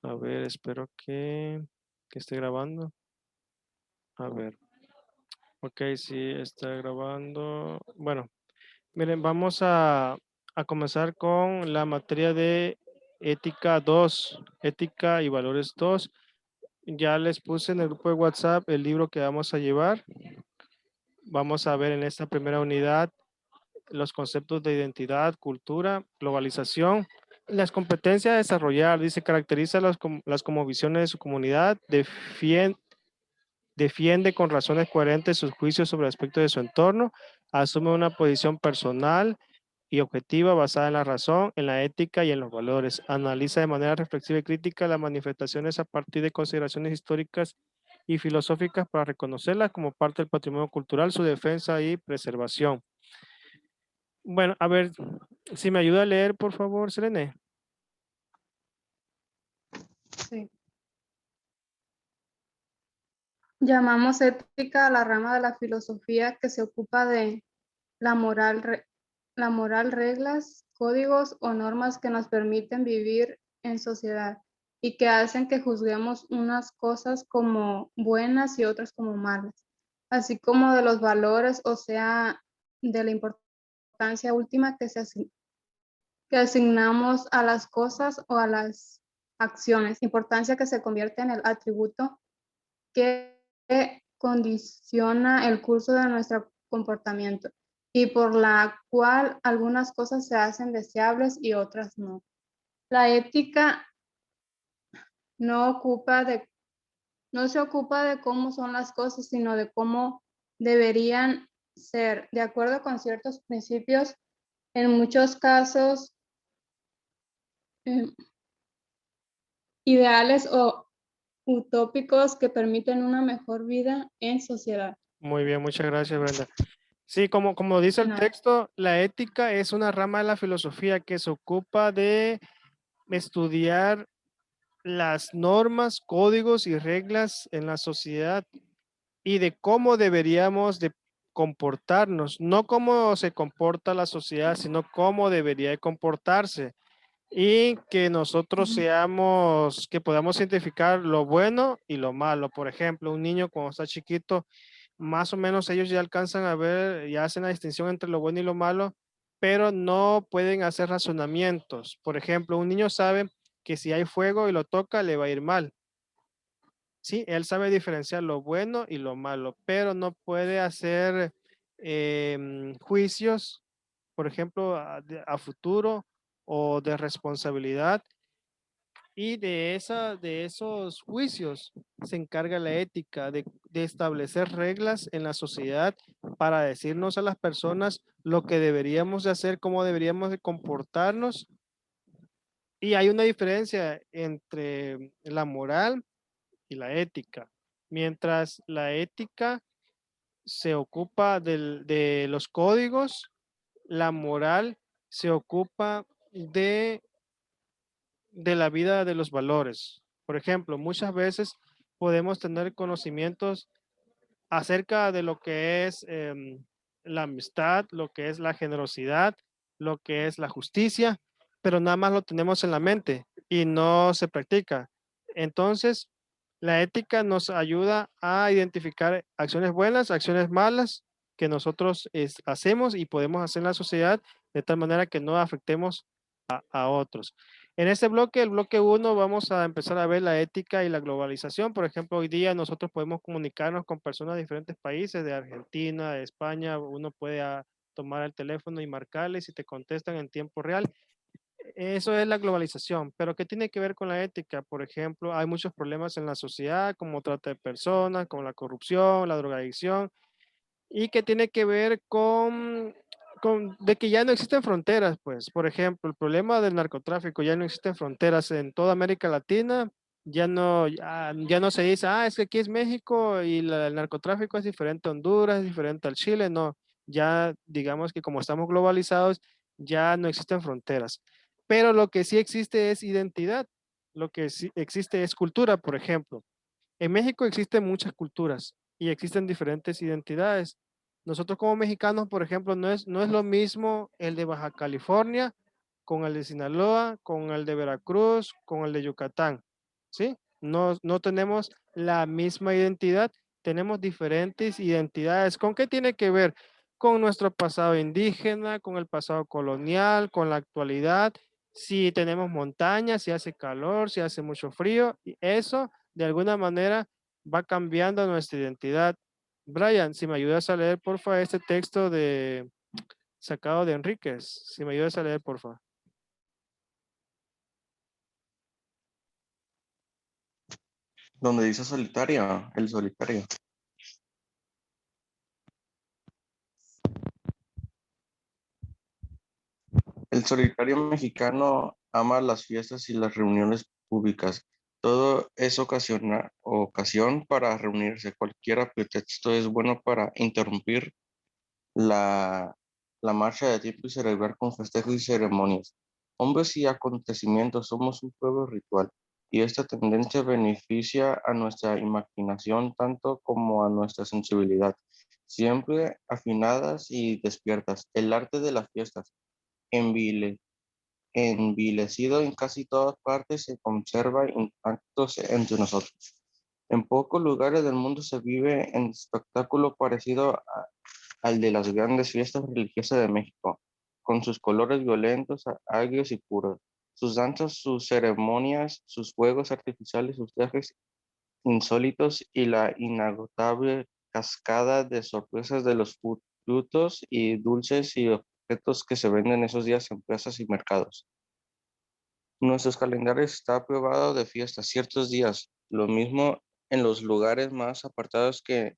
A ver, espero que esté grabando. A ver. Ok, sí, está grabando. Bueno, miren, vamos a comenzar con la materia de ética 2, ética y valores 2. Ya les puse en el grupo de WhatsApp el libro que vamos a llevar. Vamos a ver en esta primera unidad los conceptos de identidad, cultura, globalización, las competencias a desarrollar. Dice, caracteriza las como visiones de su comunidad, defiende con razones coherentes sus juicios sobre aspectos de su entorno, asume una posición personal y objetiva basada en la razón, en la ética y en los valores. Analiza de manera reflexiva y crítica las manifestaciones a partir de consideraciones históricas y filosóficas para reconocerlas como parte del patrimonio cultural, su defensa y preservación. Bueno, a ver, si me ayuda a leer, por favor, Selene. Sí. Llamamos ética a la rama de la filosofía que se ocupa de la moral, reglas, códigos o normas que nos permiten vivir en sociedad y que hacen que juzguemos unas cosas como buenas y otras como malas, así como de los valores, o sea, de la importancia última que asignamos a las cosas o a las acciones, importancia que se convierte en el atributo que condiciona el curso de nuestro comportamiento y por la cual algunas cosas se hacen deseables y otras no. La ética no, no se ocupa de cómo son las cosas, sino de cómo deberían ser, de acuerdo con ciertos principios, en muchos casos eh, ideales o utópicos que permiten una mejor vida en sociedad. Muy bien, muchas gracias, Brenda. Sí, como dice De el nada. texto, la ética es una rama de la filosofía que se ocupa de estudiar las normas, códigos y reglas en la sociedad y de cómo deberíamos de comportarnos, no cómo se comporta la sociedad, sino cómo debería de comportarse y que nosotros seamos, que podamos identificar lo bueno y lo malo. Por ejemplo, un niño cuando está chiquito, más o menos ellos ya alcanzan a ver, ya hacen la distinción entre lo bueno y lo malo, pero no pueden hacer razonamientos. Por ejemplo, un niño sabe que si hay fuego y lo toca, le va a ir mal. Sí, él sabe diferenciar lo bueno y lo malo, pero no puede hacer juicios, por ejemplo, a futuro o de responsabilidad. Y de esos juicios se encarga la ética, de establecer reglas en la sociedad para decirnos a las personas lo que deberíamos de hacer, cómo deberíamos de comportarnos. Y hay una diferencia entre la moral y la ética. Mientras la ética se ocupa de los códigos, la moral se ocupa de la vida de los valores. Por ejemplo, muchas veces podemos tener conocimientos acerca de lo que es la amistad, lo que es la generosidad, lo que es la justicia, pero nada más lo tenemos en la mente y no se practica. Entonces, la ética nos ayuda a identificar acciones buenas, acciones malas que nosotros hacemos y podemos hacer en la sociedad de tal manera que no afectemos a otros. En este bloque, el bloque uno, vamos a empezar a ver la ética y la globalización. Por ejemplo, hoy día nosotros podemos comunicarnos con personas de diferentes países, de Argentina, de España. Uno puede tomar el teléfono y marcarles y te contestan en tiempo real. Eso es la globalización. Pero ¿qué tiene que ver con la ética? Por ejemplo, hay muchos problemas en la sociedad, como trata de personas, como la corrupción, la drogadicción, y que tiene que ver con de que ya no existen fronteras, pues, por ejemplo, el problema del narcotráfico, ya no existen fronteras en toda América Latina, ya no se dice, es que aquí es México y el narcotráfico es diferente a Honduras, es diferente al Chile, no, ya digamos que como estamos globalizados, ya no existen fronteras. Pero lo que sí existe es identidad, lo que sí existe es cultura, por ejemplo. En México existen muchas culturas y existen diferentes identidades. Nosotros como mexicanos, por ejemplo, no es lo mismo el de Baja California con el de Sinaloa, con el de Veracruz, con el de Yucatán. ¿sí? No tenemos la misma identidad, tenemos diferentes identidades. ¿Con qué tiene que ver? Con nuestro pasado indígena, con el pasado colonial, con la actualidad, si tenemos montañas, si hace calor, si hace mucho frío, y eso de alguna manera va cambiando nuestra identidad. Brian, si me ayudas a leer, porfa, este texto de sacado de Enríquez, si me ayudas a leer, porfa. Donde dice solitario, el solitario. El solitario mexicano ama las fiestas y las reuniones públicas. Todo es ocasión para reunirse. Cualquier pretexto es bueno para interrumpir la, la marcha de tiempo y celebrar con festejos y ceremonias. Hombres y acontecimientos, somos un pueblo ritual y esta tendencia beneficia a nuestra imaginación tanto como a nuestra sensibilidad, siempre afinadas y despiertas. El arte de las fiestas, envile- envilecido en casi todas partes, se conserva intactos entre nosotros. En pocos lugares del mundo se vive en espectáculo parecido al de las grandes fiestas religiosas de México, con sus colores violentos, agrios y puros, sus danzas, sus ceremonias, sus fuegos artificiales, sus viajes insólitos y la inagotable cascada de sorpresas de los frutos y dulces y objetos que se venden esos días en plazas y mercados. Nuestros calendarios está probado de fiestas ciertos días, lo mismo en los lugares más apartados que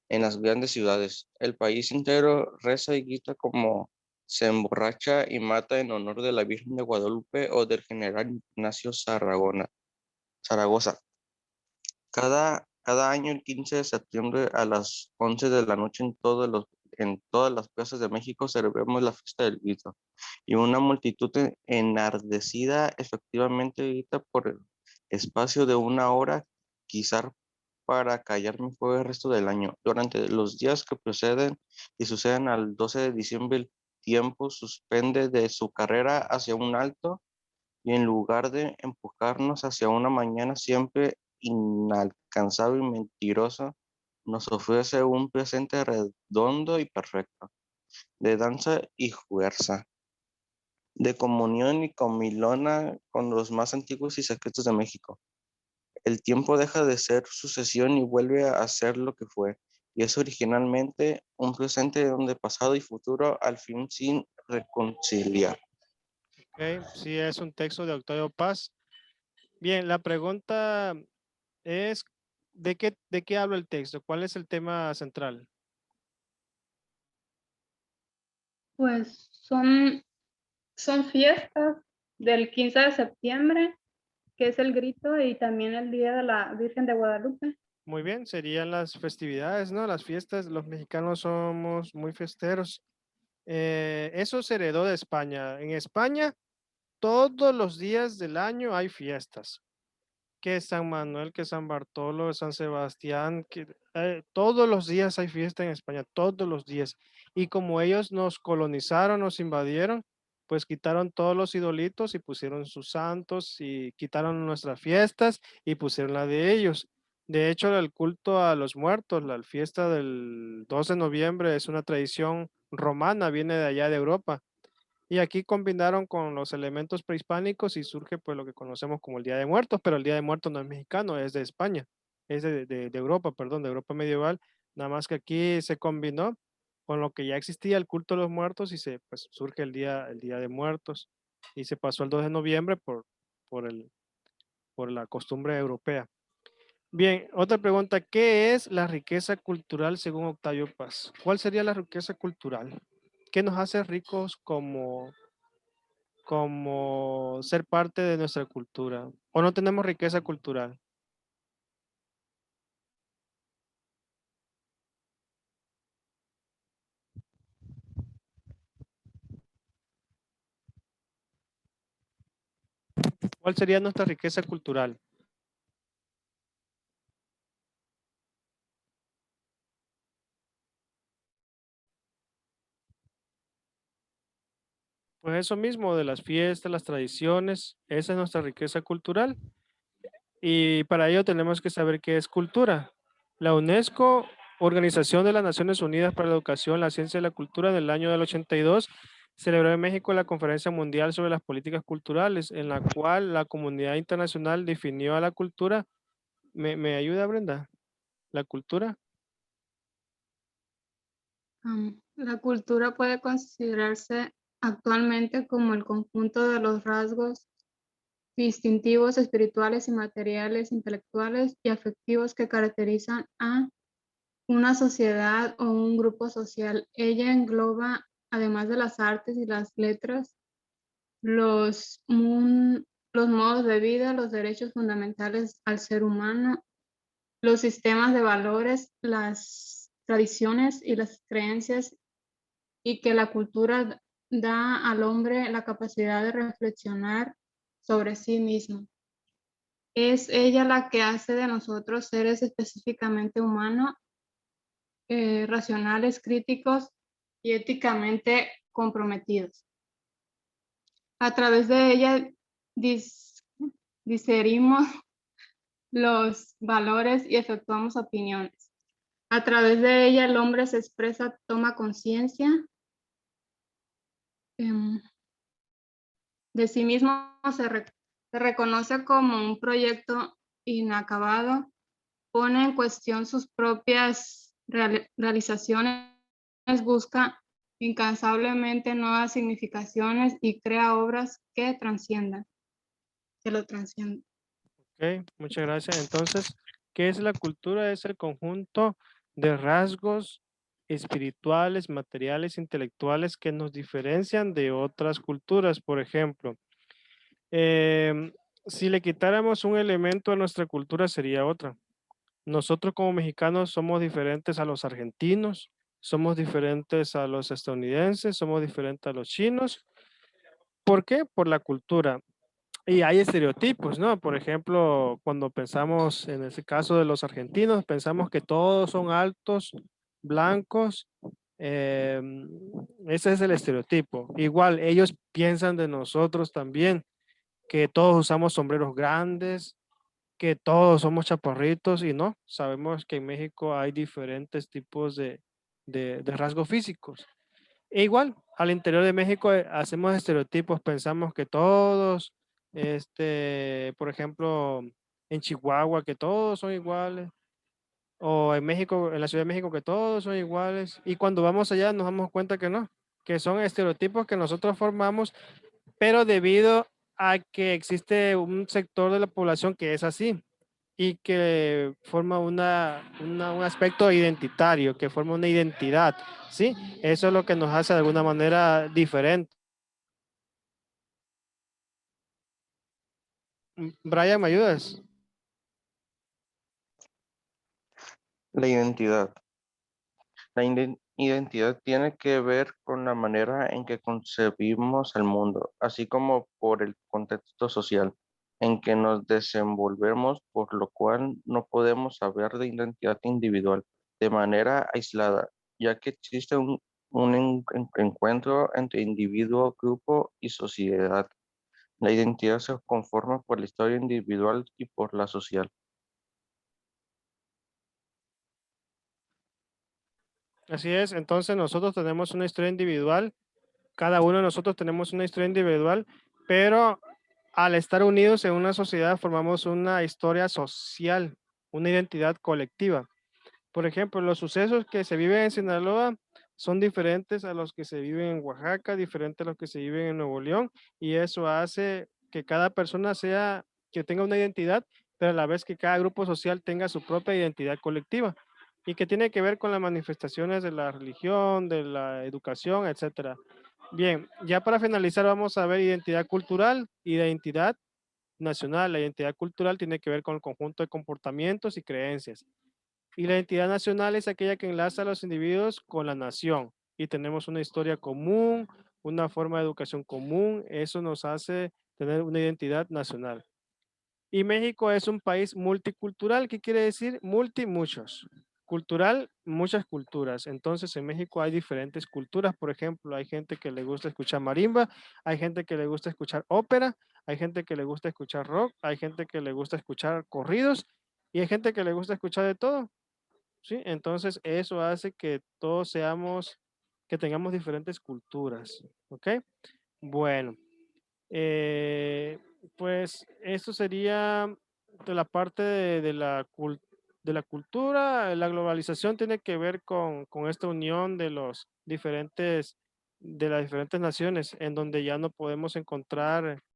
en las grandes ciudades. El país entero reza y grita como se emborracha y mata en honor de la Virgen de Guadalupe o del general Ignacio Zaragoza. Cada año, el 15 de septiembre a las 11 de la noche en todas las plazas de México celebramos la fiesta del grito y una multitud enardecida efectivamente grita por el espacio de una hora, quizá para callarme fue el resto del año. Durante los días que preceden y suceden al 12 de diciembre, el tiempo suspende de su carrera hacia un alto y en lugar de empujarnos hacia una mañana siempre inalcanzable y mentirosa, nos ofrece un presente redondo y perfecto, de danza y fuerza, de comunión y comilona con los más antiguos y secretos de México. El tiempo deja de ser sucesión y vuelve a ser lo que fue, y es originalmente un presente donde pasado y futuro al fin sin reconciliar. Ok, sí, es un texto de Octavio Paz. Bien, la pregunta es, de qué habla el texto? ¿Cuál es el tema central? Pues son fiestas del 15 de septiembre, que es el grito, y también el Día de la Virgen de Guadalupe. Muy bien, serían las festividades, ¿no? Las fiestas, los mexicanos somos muy festeros. Eso se heredó de España. En España, todos los días del año hay fiestas. Que San Manuel, que San Bartolo, San Sebastián, todos los días hay fiesta en España, todos los días. Y como ellos nos colonizaron, nos invadieron, pues quitaron todos los idolitos y pusieron sus santos y quitaron nuestras fiestas y pusieron la de ellos. De hecho, el culto a los muertos, la fiesta del 2 de noviembre es una tradición romana, viene de allá de Europa. Y aquí combinaron con los elementos prehispánicos y surge pues lo que conocemos como el Día de Muertos, pero el Día de Muertos no es mexicano, es de España, es de Europa, perdón, de Europa medieval, nada más que aquí se combinó con lo que ya existía el culto de los muertos y se pues surge el día de Muertos y se pasó el 2 de noviembre por por la costumbre europea. Bien, otra pregunta, ¿qué es la riqueza cultural según Octavio Paz? ¿Cuál sería la riqueza cultural? ¿Qué nos hace ricos como ser parte de nuestra cultura o no tenemos riqueza cultural? ¿Cuál sería nuestra riqueza cultural? Pues eso mismo, de las fiestas, las tradiciones, esa es nuestra riqueza cultural. Y para ello tenemos que saber qué es cultura. La UNESCO, Organización de las Naciones Unidas para la Educación, la Ciencia y la Cultura, del año del 82, celebró en México la Conferencia Mundial sobre las Políticas Culturales, en la cual la comunidad internacional definió a la cultura. ¿Me ayuda, Brenda? ¿La cultura? La cultura puede considerarse actualmente como el conjunto de los rasgos distintivos espirituales y materiales, intelectuales y afectivos que caracterizan a una sociedad o un grupo social. Ella engloba, además de las artes y las letras, los, los modos de vida, los derechos fundamentales al ser humano, los sistemas de valores, las tradiciones y las creencias, y que la cultura da al hombre la capacidad de reflexionar sobre sí mismo. Es ella la que hace de nosotros seres específicamente humanos, racionales, críticos y éticamente comprometidos. A través de ella discernimos los valores y efectuamos opiniones. A través de ella el hombre se expresa, toma conciencia de sí mismo, se reconoce como un proyecto inacabado, pone en cuestión sus propias realizaciones, busca incansablemente nuevas significaciones y crea obras que trasciendan, que lo trasciendan. Ok, muchas gracias. Entonces, ¿qué es la cultura? Es el conjunto de rasgos espirituales, materiales, intelectuales que nos diferencian de otras culturas. Por ejemplo, em, si le quitáramos un elemento a nuestra cultura sería otra. Nosotros como mexicanos somos diferentes a los argentinos, somos diferentes a los estadounidenses, somos diferentes a los chinos. ¿Por qué? Por la cultura. Y hay estereotipos, ¿no? Por ejemplo, cuando pensamos en ese caso de los argentinos, pensamos que todos son altos, blancos. Ese es el estereotipo. Igual, ellos piensan de nosotros también que todos usamos sombreros grandes, que todos somos chaparritos y no, sabemos que en México hay diferentes tipos de rasgos físicos. E igual, al interior de México hacemos estereotipos, pensamos que todos, por ejemplo, en Chihuahua, que todos son iguales, o en México, en la Ciudad de México, que todos son iguales, y cuando vamos allá nos damos cuenta que no, que son estereotipos que nosotros formamos, pero debido a que existe un sector de la población que es así y que forma un aspecto identitario, que forma una identidad, ¿sí? Eso es lo que nos hace de alguna manera diferente. Brian, ¿me ayudas? La identidad. La identidad tiene que ver con la manera en que concebimos el mundo, así como por el contexto social en que nos desenvolvemos, por lo cual no podemos hablar de identidad individual de manera aislada, ya que existe un encuentro entre individuo, grupo y sociedad. La identidad se conforma por la historia individual y por la social. Así es, entonces nosotros tenemos una historia individual, cada uno de nosotros tenemos una historia individual, pero al estar unidos en una sociedad formamos una historia social, una identidad colectiva. Por ejemplo, los sucesos que se viven en Sinaloa son diferentes a los que se viven en Oaxaca, diferentes a los que se viven en Nuevo León, y eso hace que cada persona que tenga una identidad, pero a la vez que cada grupo social tenga su propia identidad colectiva, y que tiene que ver con las manifestaciones de la religión, de la educación, etcétera. Bien, ya para finalizar vamos a ver identidad cultural y identidad nacional. La identidad cultural tiene que ver con el conjunto de comportamientos y creencias. Y la identidad nacional es aquella que enlaza a los individuos con la nación. Y tenemos una historia común, una forma de educación común. Eso nos hace tener una identidad nacional. Y México es un país multicultural. ¿Qué quiere decir? Muchos. Cultural, muchas culturas. Entonces en México hay diferentes culturas. Por ejemplo, hay gente que le gusta escuchar marimba, hay gente que le gusta escuchar ópera, hay gente que le gusta escuchar rock, hay gente que le gusta escuchar corridos y hay gente que le gusta escuchar de todo, ¿sí? Entonces eso hace que todos seamos, que tengamos diferentes culturas, ¿ok? Bueno, eh, pues eso sería de la parte de la cultura. La globalización tiene que ver con esta unión de los diferentes, de las diferentes naciones, en donde ya no podemos encontrar